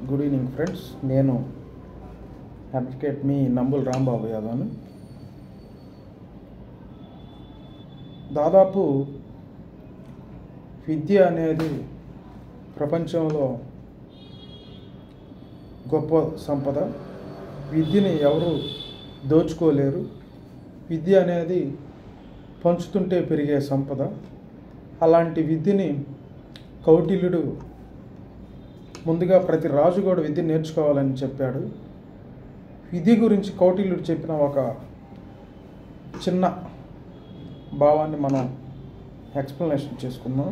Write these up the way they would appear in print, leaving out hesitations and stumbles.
Good evening friends. నేను advocate మీ నంబుల్ రాంబాబు యాదవ్ని. దాదాపు విద్య అనేది ప్రపంచంలో గొప్ప సంపద. విద్యని ఎవరు దోచుకోలేరు. విద్య అనేది పంచుతుంటే పెరిగే సంపద. అలాంటి విద్యని కౌటిల్యుడు ముందుగా ప్రతి రాజు కూడా విద్య నేర్చుకోవాలని చెప్పాడు. విద్య గురించి కౌటిల్యుడు చెప్పిన ఒక చిన్న భావాన్ని మనం ఎక్స్ప్లెనేషన్ చేసుకుందాం.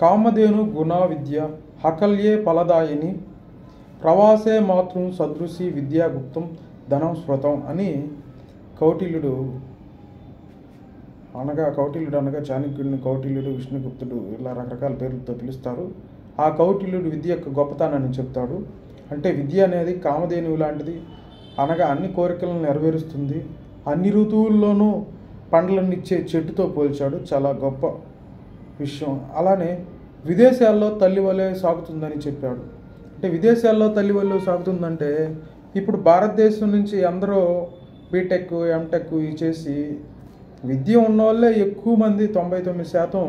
కామధేను గుణ విద్య హకల్యే ఫలదాయిని ప్రవాసే మాతృం సదృశి విద్యాగుప్తం ధనం స్మృతం అని కౌటిల్యుడు అనగా చాణక్యుడిని కౌటిల్యుడు, విష్ణుగుప్తుడు ఇలా రకరకాల పేర్లతో పిలుస్తారు. ఆ కౌటిల్యుడు విద్య యొక్క గొప్పతనాన్ని చెప్తాడు. అంటే విద్య అనేది కామధేనువు లాంటిది, అనగా అన్ని కోరికలను నెరవేరుస్తుంది, అన్ని ఋతువుల్లోనూ పండ్లను ఇచ్చే చెట్టుతో పోల్చాడు. చాలా గొప్ప విషయం. అలానే విదేశాల్లో తల్లి వలె సాగుతుందని చెప్పాడు. అంటే విదేశాల్లో తల్లి వలె సాగుతుందంటే ఇప్పుడు భారతదేశం నుంచి అందరూ బీటెక్, ఎంటెక్ చేసి విద్య ఉన్న వాళ్ళే ఎక్కువ మంది 99%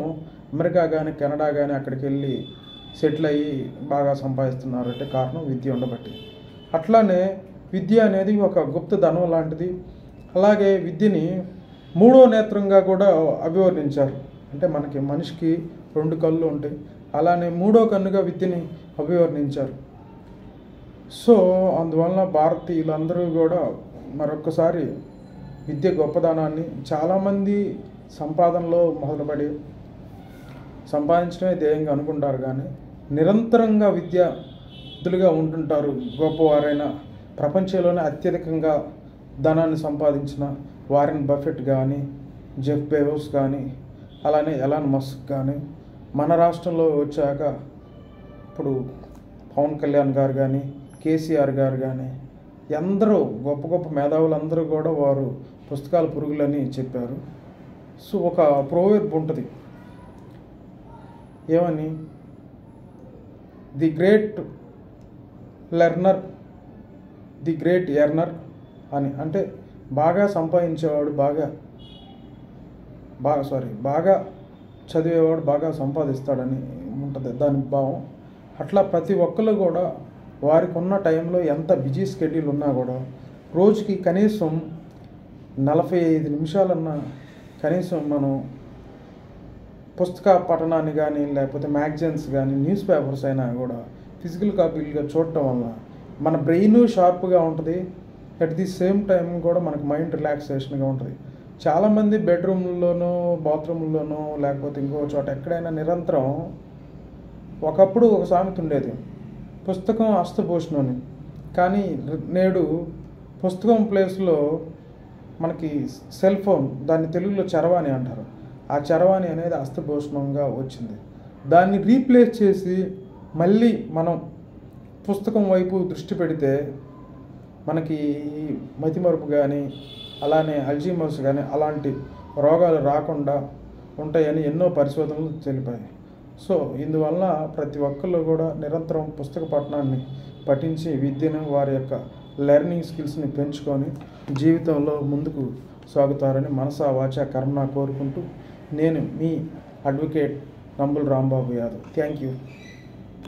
అమెరికా కానీ కెనడా కానీ అక్కడికి వెళ్ళి సెటిల్ అయ్యి బాగా సంపాదిస్తున్నారు. అంటే కారణం విద్య ఉండబట్టి. అట్లానే విద్య అనేది ఒక గుప్త ధనం లాంటిది. అలాగే విద్యని మూడో నేత్రంగా కూడా అభివర్ణించారు. అంటే మనిషికి 2 కళ్ళు ఉంటాయి, అలానే మూడో కన్నుగా విద్యని అభివర్ణించారు. సో అందువలన భారతీయులందరూ కూడా మరొకసారి విద్య గొప్పదనాన్ని, చాలామంది సంపాదనలో మొదలుపడి సంపాదించడమే ధ్యేయంగా అనుకుంటారు, కానీ నిరంతరంగా విద్యార్థులుగా ఉంటుంటారు. గొప్పవారైన ప్రపంచంలోనే అత్యధికంగా ధనాన్ని సంపాదించిన వారెన్ బఫెట్ కానీ, జెఫ్ బెజోస్ కానీ, అలానే ఎలాన్ మస్క్ కానీ, మన రాష్ట్రంలో వచ్చాక ఇప్పుడు పవన్ కళ్యాణ్ గారు కానీ, కేసీఆర్ గారు కానీ, ఎందరో గొప్ప గొప్ప మేధావులందరూ కూడా వారు పుస్తకాల పురుగులని చెప్పారు. సో ఒక ప్రోవర్బ్ ఉంటుంది, ఏమని, the great learner the great earner అని. అంటే బాగా సంపాదించేవాడు బాగా చదివేవాడు బాగా సంపాదిస్తాడని ఉంటుంది దాని భావం. అట్లా ప్రతి ఒక్కరు కూడా వారికి ఉన్న టైంలో ఎంత బిజీ షెడ్యూల్ ఉన్నా కూడా రోజుకి కనీసం 45 నిమిషాలన్నా కనీసం మనం పుస్తక పఠనాన్ని కానీ, లేకపోతే మ్యాగజైన్స్ కానీ, న్యూస్ పేపర్స్ అయినా కూడా ఫిజికల్ కాపీలుగా చూడటం వల్ల మన బ్రెయిన్ షార్ప్గా ఉంటుంది. అట్ ది సేమ్ టైం కూడా మనకు మైండ్ రిలాక్సేషన్గా ఉంటుంది. చాలామంది బెడ్రూమ్లోనూ, బాత్రూమ్లోనూ, లేకపోతే ఇంకో చోట ఎక్కడైనా నిరంతరం, ఒకప్పుడు ఒక సామెత ఉండేది, పుస్తకం హస్తభూషణం అని. కానీ నేడు పుస్తకం ప్లేస్లో మనకి సెల్ ఫోన్, దాన్ని తెలుగులో చరవాణి అంటారు. ఆ చరవాణి అనేది హస్తభూషణంగా వచ్చింది. దాన్ని రీప్లేస్ చేసి మళ్ళీ మనం పుస్తకం వైపు దృష్టి పెడితే మనకి మతిమరుపు కానీ, అలానే అల్జీమర్స్ కానీ అలాంటి రోగాలు రాకుండా ఉంటాయని ఎన్నో పరిశోధనలు తెలిపాయి. సో ఇందువల్ల ప్రతి ఒక్కళ్ళు కూడా నిరంతరం పుస్తక పఠనాన్ని పఠించి విద్యను, వారి యొక్క లెర్నింగ్ స్కిల్స్ని పెంచుకొని జీవితంలో ముందుకు సాగుతారని మనసా వాచా కర్మన కోరుకుంటూ నేను మీ advocate Nambul Rambabu Yadav. Thank you.